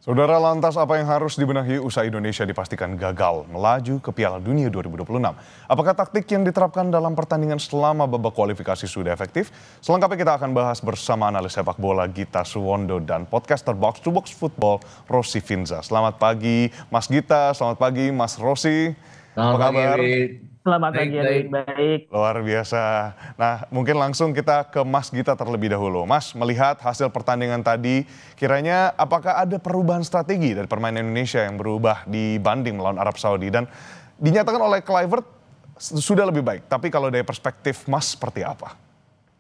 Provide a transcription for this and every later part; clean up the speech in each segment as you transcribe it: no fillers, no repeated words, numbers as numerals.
Saudara, lantas apa yang harus dibenahi usai Indonesia dipastikan gagal melaju ke Piala Dunia 2026? Apakah taktik yang diterapkan dalam pertandingan selama babak kualifikasi sudah efektif? Selengkapnya kita akan bahas bersama analis sepak bola Gita Suwondo dan podcaster Box to Box Football Rossi Finza. Selamat pagi Mas Gita, selamat pagi Mas Rossi. Selamat Apa pagi, kabar? Erit. Selamat Baik, pagi baik. Edwin, baik. Luar biasa. Nah, mungkin langsung kita ke Mas Gita terlebih dahulu. Mas, melihat hasil pertandingan tadi, kiranya apakah ada perubahan strategi dari permainan Indonesia yang berubah dibanding melawan Arab Saudi? Dan dinyatakan oleh Kluivert sudah lebih baik. Tapi kalau dari perspektif Mas seperti apa?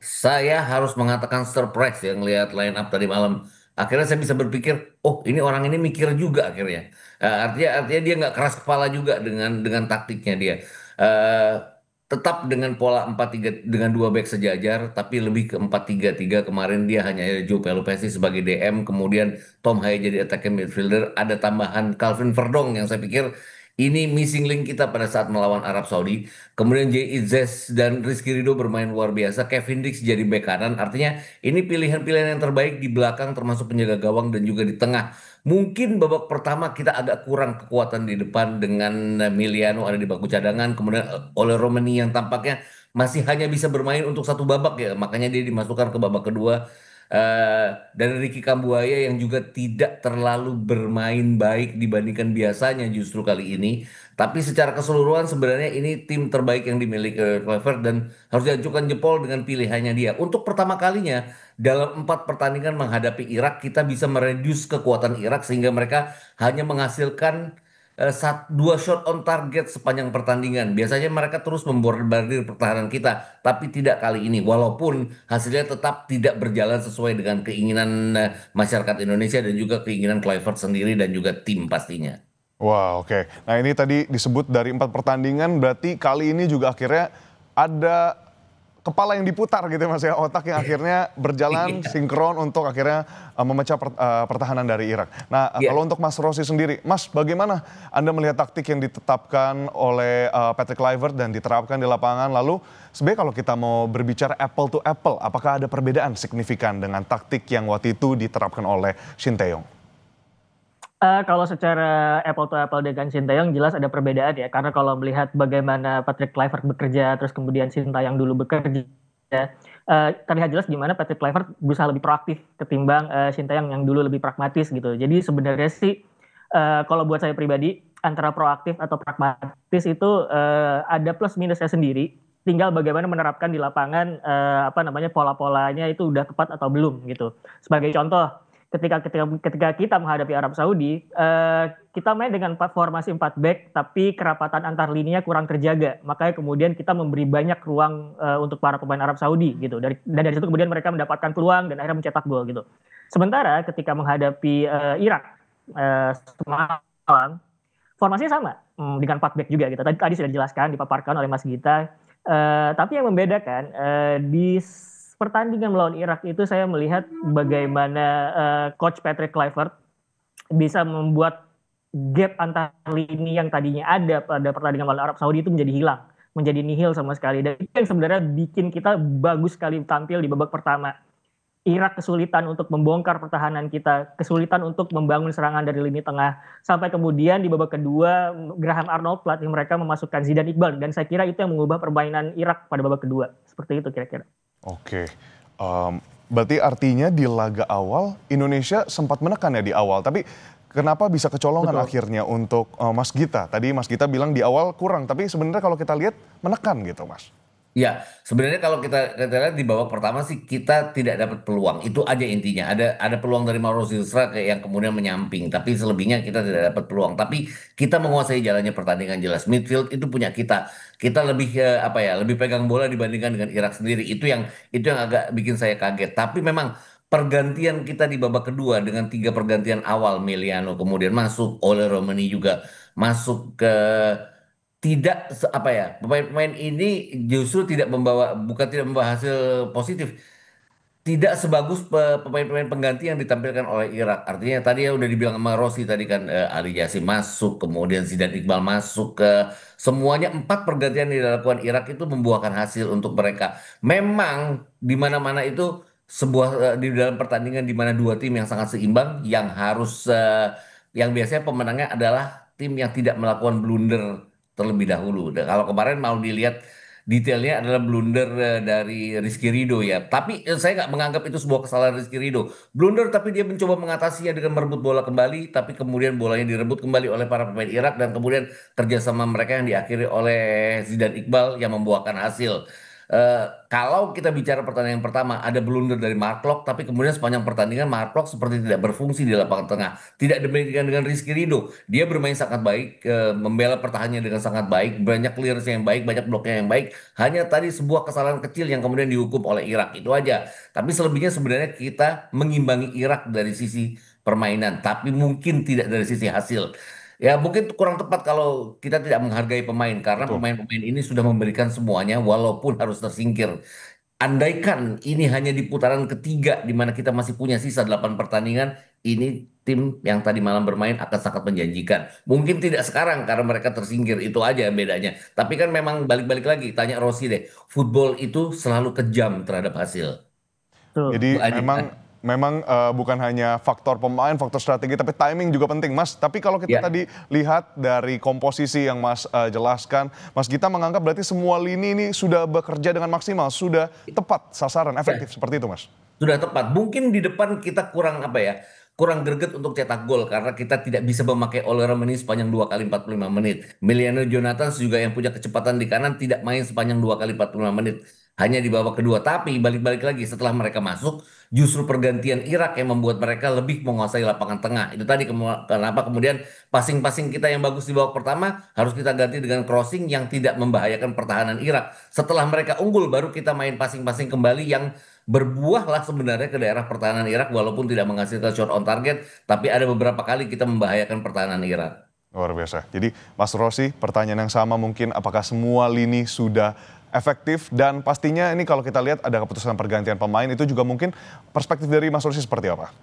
Saya harus mengatakan surprise ya ngelihat line up tadi malam. Akhirnya saya bisa berpikir, oh ini orang ini mikir juga akhirnya. Artinya dia nggak keras kepala juga dengan taktiknya dia. Eh, Tetap dengan pola 4-3 dengan dua back sejajar, tapi lebih ke 4-3-3. Kemarin dia hanya ada Joe Pelupesi sebagai DM, kemudian Tom Haye jadi attacking midfielder. Ada tambahan Calvin Verdong yang saya pikir ini missing link kita pada saat melawan Arab Saudi. Kemudian Jay Izzes dan Rizky Ridho bermain luar biasa. Kevin Dix jadi bek kanan. Artinya ini pilihan-pilihan yang terbaik di belakang termasuk penjaga gawang dan juga di tengah. Mungkin babak pertama kita agak kurang kekuatan di depan dengan Miliano ada di bangku cadangan. Kemudian oleh Romani yang tampaknya masih hanya bisa bermain untuk satu babak ya. Makanya dia dimasukkan ke babak kedua. Dan Ricky Kambuaya yang juga tidak terlalu bermain baik dibandingkan biasanya justru kali ini. Tapi secara keseluruhan sebenarnya ini tim terbaik yang dimiliki Kluivert dan harus diajukan jempol dengan pilihannya dia. Untuk pertama kalinya dalam 4 pertandingan menghadapi Irak kita bisa mereduce kekuatan Irak sehingga mereka hanya menghasilkan dua shot on target sepanjang pertandingan. Biasanya mereka terus membombardir pertahanan kita, tapi tidak kali ini. Walaupun hasilnya tetap tidak berjalan sesuai dengan keinginan masyarakat Indonesia dan juga keinginan Kluivert sendiri dan juga tim pastinya. Wah, oke. Nah, ini tadi disebut dari 4 pertandingan, berarti kali ini juga akhirnya ada kepala yang diputar gitu ya Mas ya, otak yang akhirnya berjalan Iya. sinkron untuk akhirnya memecah pertahanan dari Irak. Nah, kalau Iya. untuk Mas Rossi sendiri, Mas bagaimana Anda melihat taktik yang ditetapkan oleh Patrick Kluivert dan diterapkan di lapangan? Lalu sebenarnya kalau kita mau berbicara apple to apple, apakah ada perbedaan signifikan dengan taktik yang waktu itu diterapkan oleh Shin Tae-yong? Kalau secara apple to apple dengan Sintayong jelas ada perbedaan ya, karena kalau melihat bagaimana Patrick Kluivert bekerja, terus kemudian Sintayong dulu bekerja, terlihat jelas gimana Patrick Kluivert berusaha lebih proaktif ketimbang Sintayong yang dulu lebih pragmatis gitu. Jadi sebenarnya sih kalau buat saya pribadi antara proaktif atau pragmatis itu ada plus minusnya sendiri. Tinggal bagaimana menerapkan di lapangan apa namanya pola-polanya itu udah tepat atau belum gitu. Sebagai contoh, ketika kita menghadapi Arab Saudi, kita main dengan formasi 4 back, tapi kerapatan antar lininya kurang terjaga. Makanya kemudian kita memberi banyak ruang untuk para pemain Arab Saudi gitu. Dan dari situ kemudian mereka mendapatkan peluang dan akhirnya mencetak gol gitu. Sementara ketika menghadapi Irak semalam, formasinya sama dengan 4 back juga gitu. Tadi sudah dijelaskan, dipaparkan oleh Mas Gita. Tapi yang membedakan di pertandingan melawan Irak itu saya melihat bagaimana coach Patrick Kluivert bisa membuat gap antar lini yang tadinya ada pada pertandingan melawan Arab Saudi itu menjadi hilang, menjadi nihil sama sekali. Dan itu yang sebenarnya bikin kita bagus sekali tampil di babak pertama. Irak kesulitan untuk membongkar pertahanan kita, kesulitan untuk membangun serangan dari lini tengah, sampai kemudian di babak kedua Graham Arnold pelatih mereka memasukkan Zidane Iqbal, dan saya kira itu yang mengubah permainan Irak pada babak kedua. Seperti itu kira-kira. Oke, berarti artinya di laga awal Indonesia sempat menekan ya di awal, tapi kenapa bisa kecolongan Betul. akhirnya untuk Mas Gita? Tadi Mas Gita bilang di awal kurang, tapi sebenarnya kalau kita lihat menekan gitu Mas. Ya, sebenarnya kalau kita lihat di babak pertama sih kita tidak dapat peluang. Itu aja intinya. Ada peluang dari Mauro Silva kayak yang kemudian menyamping, tapi selebihnya kita tidak dapat peluang. Tapi kita menguasai jalannya pertandingan jelas. Midfield itu punya kita. Kita lebih apa ya, lebih pegang bola dibandingkan dengan Irak sendiri. Itu yang agak bikin saya kaget. Tapi memang pergantian kita di babak kedua dengan 3 pergantian awal Meliano kemudian masuk, oleh Romani juga masuk ke tidak apa ya, pemain-pemain ini justru bukan tidak membawa hasil positif, tidak sebagus pemain-pemain pengganti yang ditampilkan oleh Irak. Artinya tadi ya udah dibilang sama Rossi tadi kan, Ali Yassin masuk, kemudian Zidane Iqbal masuk, ke semuanya 4 pergantian yang dilakukan Irak itu membuahkan hasil untuk mereka. Memang di mana-mana itu di dalam pertandingan di mana dua tim yang sangat seimbang yang harus yang biasanya pemenangnya adalah tim yang tidak melakukan blunder terlebih dahulu. Dan kalau kemarin mau dilihat detailnya adalah blunder dari Rizky Ridho ya. Tapi saya nggak menganggap itu sebuah kesalahan Rizky Ridho. Blunder tapi dia mencoba mengatasinya dengan merebut bola kembali, tapi kemudian bolanya direbut kembali oleh para pemain Irak dan kemudian kerjasama mereka yang diakhiri oleh Zidane Iqbal yang membuahkan hasil. Kalau kita bicara pertandingan pertama ada blunder dari Mark Klok, tapi kemudian sepanjang pertandingan Mark Klok seperti tidak berfungsi di lapangan tengah. Tidak demikian dengan Rizky Ridho, dia bermain sangat baik, membela pertahanannya dengan sangat baik, banyak clearance yang baik, banyak bloknya yang baik. Hanya tadi sebuah kesalahan kecil yang kemudian dihukum oleh Irak itu aja. Tapi selebihnya sebenarnya kita mengimbangi Irak dari sisi permainan, tapi mungkin tidak dari sisi hasil. Ya mungkin kurang tepat kalau kita tidak menghargai pemain karena Betul. pemain-pemain ini sudah memberikan semuanya walaupun harus tersingkir. Andaikan ini hanya di putaran ketiga di mana kita masih punya sisa 8 pertandingan, ini tim yang tadi malam bermain akan sangat menjanjikan. Mungkin tidak sekarang karena mereka tersingkir, itu aja bedanya. Tapi kan memang balik-balik lagi, tanya Rossi deh, football itu selalu kejam terhadap hasil. Betul. Itu Jadi aja. memang bukan hanya faktor pemain, faktor strategi, tapi timing juga penting, Mas. Tapi kalau kita Ya. tadi lihat dari komposisi yang Mas jelaskan, Mas Gita menganggap berarti semua lini ini sudah bekerja dengan maksimal, sudah tepat sasaran, efektif seperti itu, Mas. Sudah tepat. Mungkin di depan kita kurang apa ya? Kurang greget untuk cetak gol karena kita tidak bisa memakai Ole Romeni sepanjang 2 kali 45 menit. Emiliano Jonathans juga yang punya kecepatan di kanan tidak main sepanjang 2 kali 45 menit. Hanya di babak kedua. Tapi balik-balik lagi setelah mereka masuk, justru pergantian Irak yang membuat mereka lebih menguasai lapangan tengah. Itu tadi kenapa kemudian passing-passing kita yang bagus di babak pertama harus kita ganti dengan crossing yang tidak membahayakan pertahanan Irak. Setelah mereka unggul baru kita main passing-passing kembali yang berbuahlah sebenarnya ke daerah pertahanan Irak walaupun tidak menghasilkan shot on target, tapi ada beberapa kali kita membahayakan pertahanan Irak. Luar biasa. Jadi Mas Rossi, pertanyaan yang sama mungkin, apakah semua lini sudah efektif? Dan pastinya ini kalau kita lihat ada keputusan pergantian pemain, itu juga mungkin perspektif dari Mas Rossi seperti apa?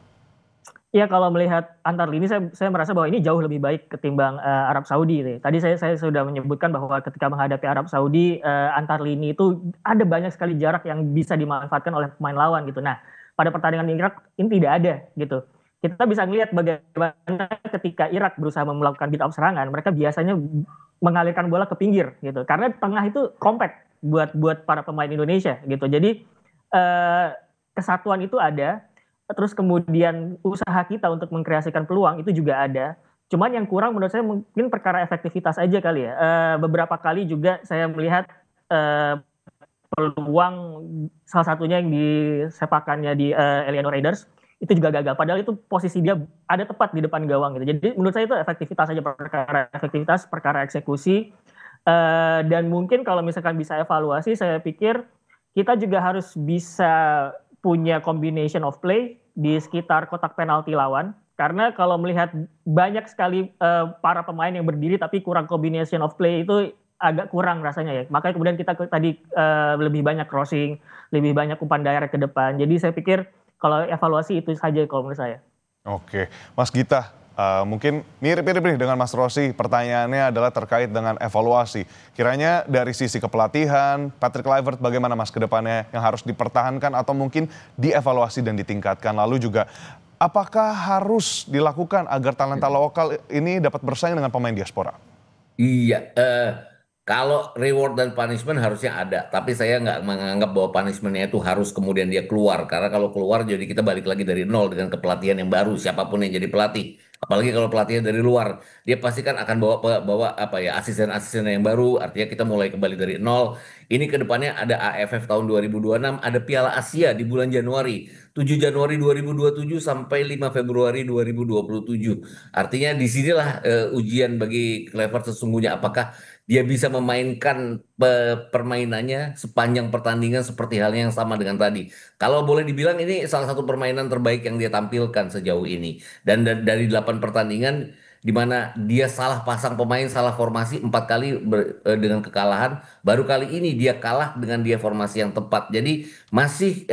Ya kalau melihat antar lini saya merasa bahwa ini jauh lebih baik ketimbang Arab Saudi nih. Tadi saya sudah menyebutkan bahwa ketika menghadapi Arab Saudi antar lini itu ada banyak sekali jarak yang bisa dimanfaatkan oleh pemain lawan gitu. Nah, pada pertandingan Irak ini tidak ada gitu. Kita bisa melihat bagaimana ketika Irak berusaha melakukan build up serangan, mereka biasanya mengalirkan bola ke pinggir gitu. Karena tengah itu compact buat para pemain Indonesia gitu. Jadi kesatuan itu ada. Terus kemudian usaha kita untuk mengkreasikan peluang itu juga ada. Cuman yang kurang menurut saya mungkin perkara efektivitas aja kali ya. Beberapa kali juga saya melihat peluang salah satunya yang disepakannya di Eleanor Raiders itu juga gagal. Padahal itu posisi dia ada tepat di depan gawang gitu. Jadi menurut saya itu efektivitas aja, perkara efektivitas, perkara eksekusi. Dan mungkin kalau misalkan bisa evaluasi, saya pikir kita juga harus bisa punya combination of play di sekitar kotak penalti lawan. Karena kalau melihat banyak sekali para pemain yang berdiri tapi kurang combination of play itu agak kurang rasanya ya. Makanya kemudian kita tadi lebih banyak crossing, lebih banyak umpan direct ke depan. Jadi saya pikir kalau evaluasi itu saja kalau menurut saya. Oke, Mas Gita, mungkin mirip-mirip nih dengan Mas Rossi. Pertanyaannya adalah terkait dengan evaluasi. Kiranya dari sisi kepelatihan, Patrick Kluivert bagaimana Mas ke depannya yang harus dipertahankan atau mungkin dievaluasi dan ditingkatkan. Lalu juga apakah harus dilakukan agar talenta lokal ini dapat bersaing dengan pemain diaspora? Iya, kalau reward dan punishment harusnya ada, tapi saya nggak menganggap bahwa punishmentnya itu harus kemudian dia keluar, karena kalau keluar jadi kita balik lagi dari nol dengan kepelatihan yang baru, siapapun yang jadi pelatih, apalagi kalau pelatihnya dari luar, dia pasti kan akan bawa bawa apa ya asisten-asisten yang baru, artinya kita mulai kembali dari nol. Ini kedepannya ada AFF tahun 2026, ada Piala Asia di bulan Januari, 7 Januari 2027 sampai 5 Februari 2027. Artinya disinilah ujian bagi Clever sesungguhnya apakah dia bisa memainkan permainannya sepanjang pertandingan seperti halnya yang sama dengan tadi. Kalau boleh dibilang ini salah satu permainan terbaik yang dia tampilkan sejauh ini. Dan dari 8 pertandingan di mana dia salah pasang pemain, salah formasi 4 kali dengan kekalahan, baru kali ini dia kalah dengan dia formasi yang tepat. Jadi masih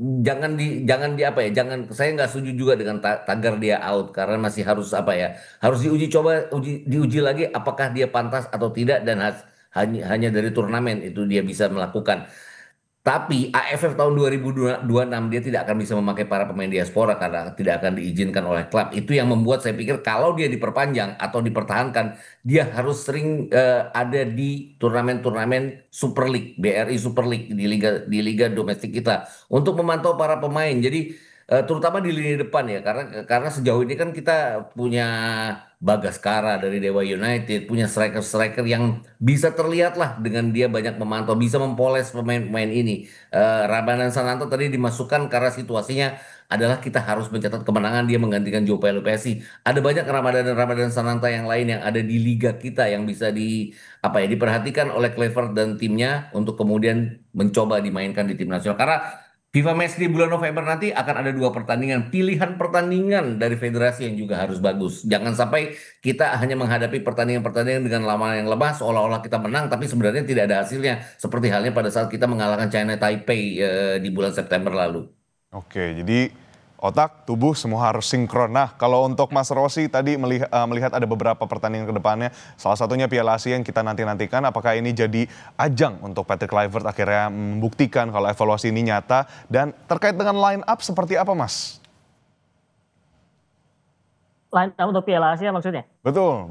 jangan di apa ya, jangan, saya nggak setuju juga dengan tagar dia out karena masih harus apa ya, harus diuji lagi apakah dia pantas atau tidak dan hanya dari turnamen itu dia bisa melakukan. Tapi AFF tahun 2026 dia tidak akan bisa memakai para pemain diaspora karena tidak akan diizinkan oleh klub. Itu yang membuat saya pikir kalau dia diperpanjang atau dipertahankan, dia harus sering ada di turnamen-turnamen Super League, BRI Super League di liga domestik kita untuk memantau para pemain. Jadi terutama di lini depan ya, karena sejauh ini kan kita punya Bagaskara dari Dewa United, punya striker-striker yang bisa terlihat lah dengan dia banyak memantau, bisa mempoles pemain-pemain ini. Ramadan Sananto tadi dimasukkan karena situasinya adalah kita harus mencatat kemenangan, dia menggantikan Joe Pelupesi. Ada banyak Ramadan dan Ramadan Sananta yang lain yang ada di liga kita yang bisa diperhatikan oleh Clever dan timnya untuk kemudian mencoba dimainkan di tim nasional. Karena FIFA Match di bulan November nanti akan ada 2 pertandingan, pilihan pertandingan dari federasi yang juga harus bagus. Jangan sampai kita hanya menghadapi pertandingan-pertandingan dengan lawan yang lemah, seolah-olah kita menang, tapi sebenarnya tidak ada hasilnya. Seperti halnya pada saat kita mengalahkan China Taipei di bulan September lalu. Oke, jadi otak, tubuh semua harus sinkron. Nah, kalau untuk Mas Rossi tadi melihat ada beberapa pertandingan ke depannya, salah satunya Piala Asia yang kita nanti-nantikan, apakah ini jadi ajang untuk Patrick Kluivert akhirnya membuktikan kalau evaluasi ini nyata, dan terkait dengan line up seperti apa, Mas? Line up untuk Piala Asia maksudnya? Betul.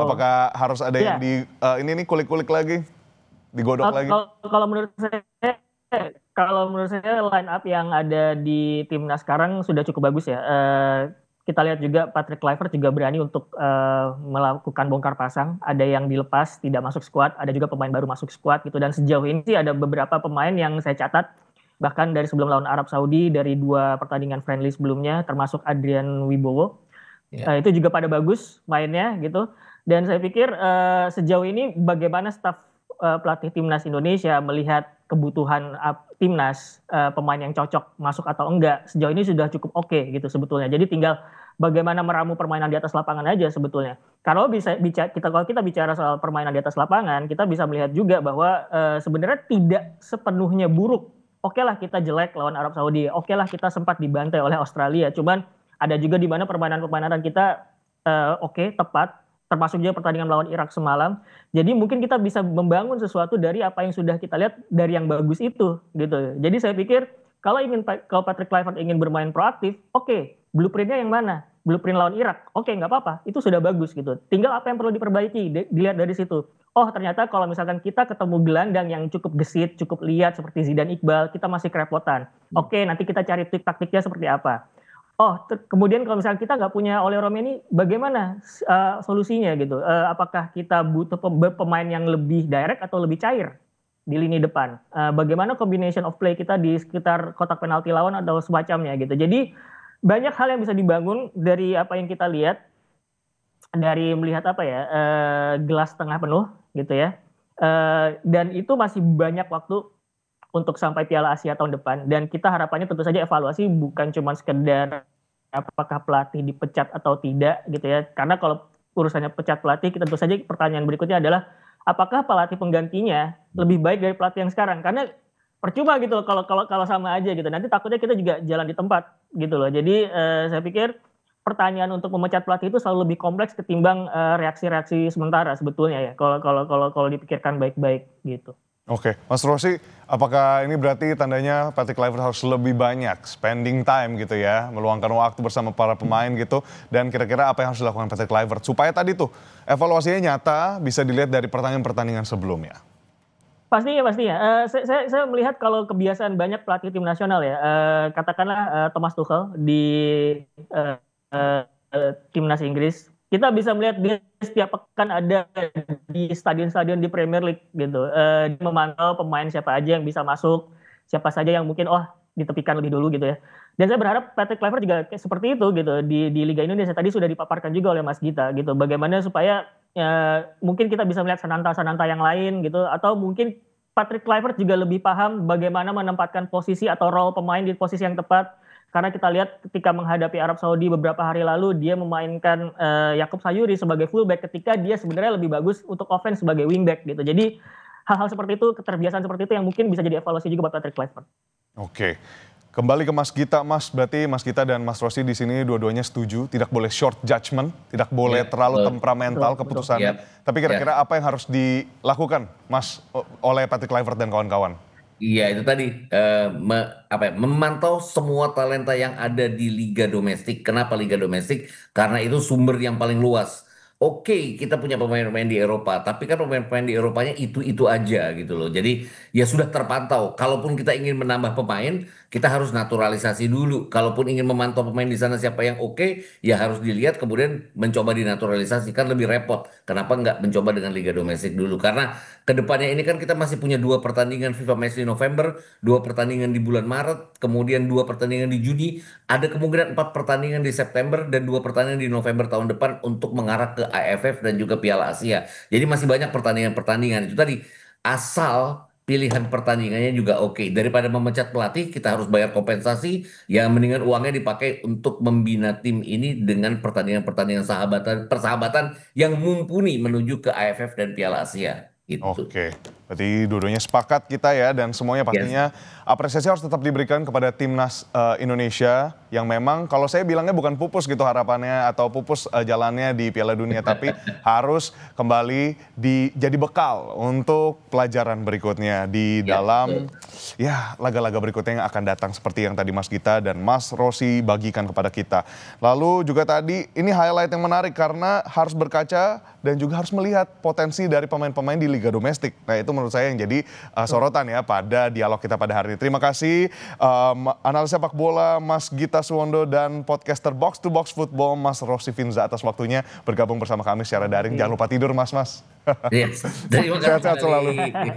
Apakah harus ada yang Iya. ini kulik-kulik lagi, digodok lagi? Kalau menurut saya line up yang ada di timnas sekarang sudah cukup bagus ya. Kita lihat juga Patrick Kluivert juga berani untuk melakukan bongkar pasang. Ada yang dilepas tidak masuk skuad, ada juga pemain baru masuk skuad gitu. Dan sejauh ini sih ada beberapa pemain yang saya catat bahkan dari sebelum lawan Arab Saudi, dari 2 pertandingan friendly sebelumnya, termasuk Adrian Wibowo. Itu juga pada bagus mainnya gitu. Dan saya pikir sejauh ini bagaimana staf pelatih timnas Indonesia melihat kebutuhan timnas, pemain yang cocok masuk atau enggak, sejauh ini sudah cukup oke gitu sebetulnya. Jadi tinggal bagaimana meramu permainan di atas lapangan aja sebetulnya. Kalau kita bicara soal permainan di atas lapangan, kita bisa melihat juga bahwa sebenarnya tidak sepenuhnya buruk. Oke lah kita jelek lawan Arab Saudi, oke lah kita sempat dibantai oleh Australia, cuman ada juga di mana permainan kita oke, tepat, termasuk juga pertandingan melawan Irak semalam. Jadi mungkin kita bisa membangun sesuatu dari apa yang sudah kita lihat dari yang bagus itu gitu. Jadi saya pikir kalau Patrick Kluivert ingin bermain proaktif, oke, blueprintnya yang mana? Blueprint lawan Irak, oke, nggak apa-apa, itu sudah bagus gitu. Tinggal apa yang perlu diperbaiki, dilihat dari situ. Oh ternyata kalau misalkan kita ketemu gelandang yang cukup gesit, cukup liat seperti Zidane Iqbal, kita masih kerepotan. Oke, nanti kita cari taktiknya seperti apa. Oh, kemudian kalau misalnya kita nggak punya Ole Romeni, bagaimana solusinya gitu? Apakah kita butuh pemain yang lebih direct atau lebih cair di lini depan? Bagaimana combination of play kita di sekitar kotak penalti lawan atau semacamnya gitu? Jadi banyak hal yang bisa dibangun dari apa yang kita lihat, dari melihat gelas setengah penuh gitu ya. Dan itu masih banyak waktu untuk sampai Piala Asia tahun depan, dan kita harapannya tentu saja evaluasi bukan cuma sekedar apakah pelatih dipecat atau tidak gitu ya, karena kalau urusannya pecat pelatih, tentu saja pertanyaan berikutnya adalah apakah pelatih penggantinya lebih baik dari pelatih yang sekarang, karena percuma gitu kalau sama aja gitu, nanti takutnya kita juga jalan di tempat gitu loh. Jadi saya pikir pertanyaan untuk memecat pelatih itu selalu lebih kompleks ketimbang reaksi-reaksi sementara sebetulnya ya, kalau dipikirkan baik-baik gitu. Oke, Mas Rossi, apakah ini berarti tandanya Patrick Kluivert harus lebih banyak spending time gitu ya, meluangkan waktu bersama para pemain gitu, dan kira-kira apa yang harus dilakukan Patrick Kluivert supaya tadi tuh evaluasinya nyata bisa dilihat dari pertandingan-pertandingan sebelumnya? Pastinya. Saya melihat kalau kebiasaan banyak pelatih tim nasional ya, katakanlah Thomas Tuchel di timnas Inggris, kita bisa melihat dia setiap pekan ada di stadion-stadion di Premier League gitu. Dia memantau pemain siapa aja yang bisa masuk, siapa saja yang mungkin ditepikan lebih dulu gitu ya. Dan saya berharap Patrick Kluivert juga seperti itu gitu di Liga Indonesia. Tadi sudah dipaparkan juga oleh Mas Gita gitu. Bagaimana supaya mungkin kita bisa melihat sananta-sananta yang lain gitu, atau mungkin Patrick Kluivert juga lebih paham bagaimana menempatkan posisi atau role pemain di posisi yang tepat. Karena kita lihat ketika menghadapi Arab Saudi beberapa hari lalu, dia memainkan Yakub Sayuri sebagai fullback ketika dia sebenarnya lebih bagus untuk offense sebagai wingback gitu. Jadi hal-hal seperti itu, keterbiasaan seperti itu yang mungkin bisa jadi evaluasi juga buat Patrick Kluivert. Oke, kembali ke Mas Gita, Mas. Berarti Mas Gita dan Mas Rossi di sini dua-duanya setuju, tidak boleh short judgment, tidak boleh terlalu temperamental keputusannya. Tapi kira-kira apa yang harus dilakukan, Mas, oleh Patrick Kluivert dan kawan-kawan? Iya itu tadi memantau semua talenta yang ada di liga domestik. Kenapa liga domestik? Karena itu sumber yang paling luas. Oke, kita punya pemain-pemain di Eropa, tapi kan pemain-pemain di Eropanya itu aja gitu loh. Jadi ya sudah terpantau. Kalaupun kita ingin menambah pemain, kita harus naturalisasi dulu. Kalaupun ingin memantau pemain di sana siapa yang oke, ya harus dilihat kemudian mencoba dinaturalisasi. Kan lebih repot. Kenapa nggak mencoba dengan liga domestik dulu? Karena kedepannya ini kan kita masih punya dua pertandingan FIFA Match di November, dua pertandingan di bulan Maret, kemudian dua pertandingan di Juni, ada kemungkinan empat pertandingan di September dan dua pertandingan di November tahun depan untuk mengarah ke AFF dan juga Piala Asia. Jadi masih banyak pertandingan-pertandingan itu tadi. Asal pilihan pertandingannya juga oke. Daripada memecat pelatih, kita harus bayar kompensasi. Ya mendingan uangnya dipakai untuk membina tim ini dengan pertandingan-pertandingan persahabatan yang mumpuni menuju ke AFF dan Piala Asia. Gitu. Oke, berarti dua-duanya sepakat kita ya, dan semuanya Yes. pastinya apresiasi harus tetap diberikan kepada timnas Indonesia yang memang kalau saya bilangnya bukan pupus gitu harapannya atau pupus jalannya di Piala Dunia, tapi harus kembali jadi bekal untuk pelajaran berikutnya di Ya, dalam betul. ya laga-laga berikutnya yang akan datang seperti yang tadi Mas Gita dan Mas Rosi bagikan kepada kita. Lalu juga tadi ini highlight yang menarik karena harus berkaca dan juga harus melihat potensi dari pemain-pemain di Liga Domestik. Nah itu menurut saya yang jadi sorotan ya pada dialog kita pada hari ini. Terima kasih analis sepak bola Mas Gita Suwondo dan podcaster Box to Box Football Mas Rosi Finza atas waktunya bergabung bersama kami secara daring. Jangan lupa tidur Mas. Yes. Terima kasih Sehat-sehat selalu. sekali.